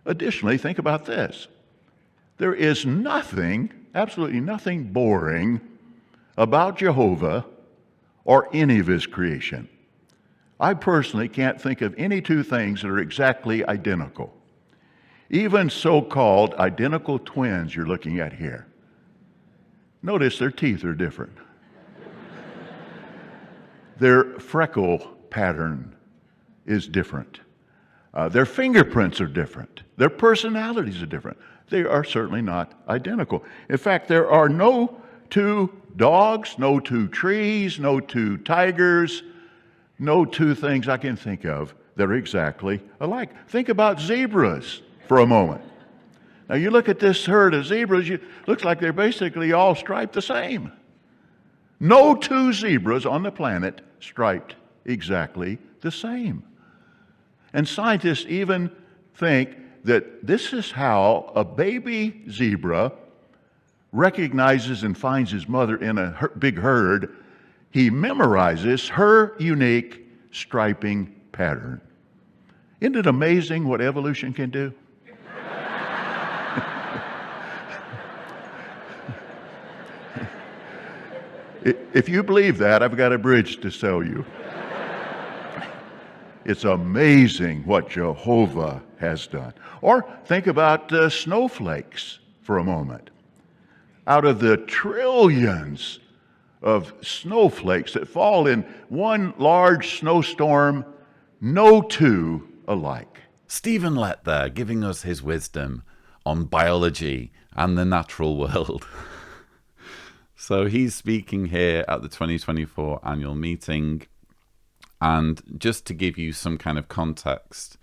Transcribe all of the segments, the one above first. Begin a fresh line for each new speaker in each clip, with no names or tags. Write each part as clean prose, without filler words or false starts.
Additionally, think about this. There is nothing, absolutely nothing boring about Jehovah or any of his creation. I personally can't think of any two things that are exactly identical. Even so-called identical twins you're looking at here. Notice their teeth are different. Their freckle pattern is different. Their fingerprints are different. Their personalities are different. They are certainly not identical. In fact, there are no two dogs, no two trees, no two tigers, no two things I can think of that are exactly alike. Think about zebras for a moment. Now you look at this herd of zebras, it looks like they're basically all striped the same. No two zebras on the planet striped exactly the same. And scientists even think that this is how a baby zebra recognizes and finds his mother in a big herd. He memorizes her unique striping pattern. Isn't it amazing what evolution can do? If you believe that, I've got a bridge to sell you. It's amazing what Jehovah has done. Or think about snowflakes for a moment. Out of the trillions of snowflakes that fall in one large snowstorm, no two alike.
Stephen Lett there, giving us his wisdom on biology and the natural world. So he's speaking here at the 2024 annual meeting. And just to give you some kind of context,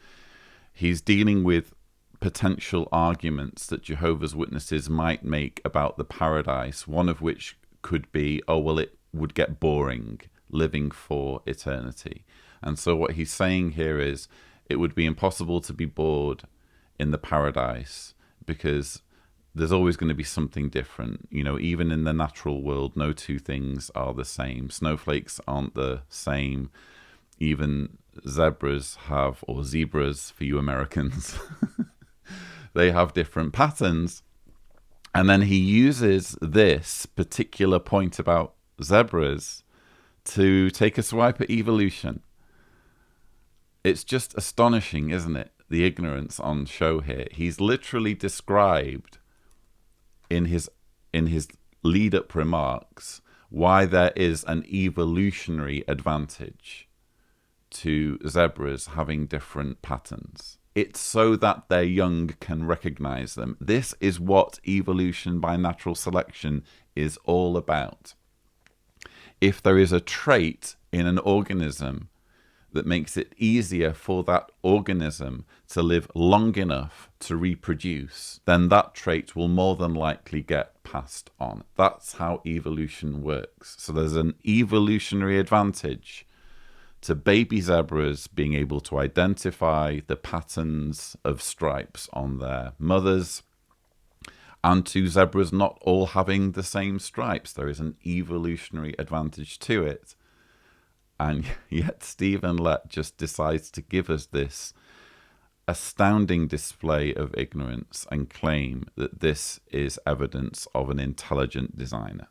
he's dealing with potential arguments that Jehovah's Witnesses might make about the paradise, one of which could be, oh, well, it would get boring living for eternity. And so what he's saying here is it would be impossible to be bored in the paradise because there's always going to be something different. You know, even in the natural world, no two things are the same. Snowflakes aren't the same. Even zebras have, or zebras for you Americans, they have different patterns. And then he uses this particular point about zebras to take a swipe at evolution. It's just astonishing, isn't it? The ignorance on show here. He's literally described in his lead-up remarks why there is an evolutionary advantage to zebras having different patterns. It's so that their young can recognize them. This is what evolution by natural selection is all about. If there is a trait in an organism that makes it easier for that organism to live long enough to reproduce, then that trait will more than likely get passed on. That's how evolution works. So there's an evolutionary advantage to baby zebras being able to identify the patterns of stripes on their mothers, and to zebras not all having the same stripes. There is an evolutionary advantage to it. And yet Stephen Lett just decides to give us this astounding display of ignorance and claim that this is evidence of an intelligent designer.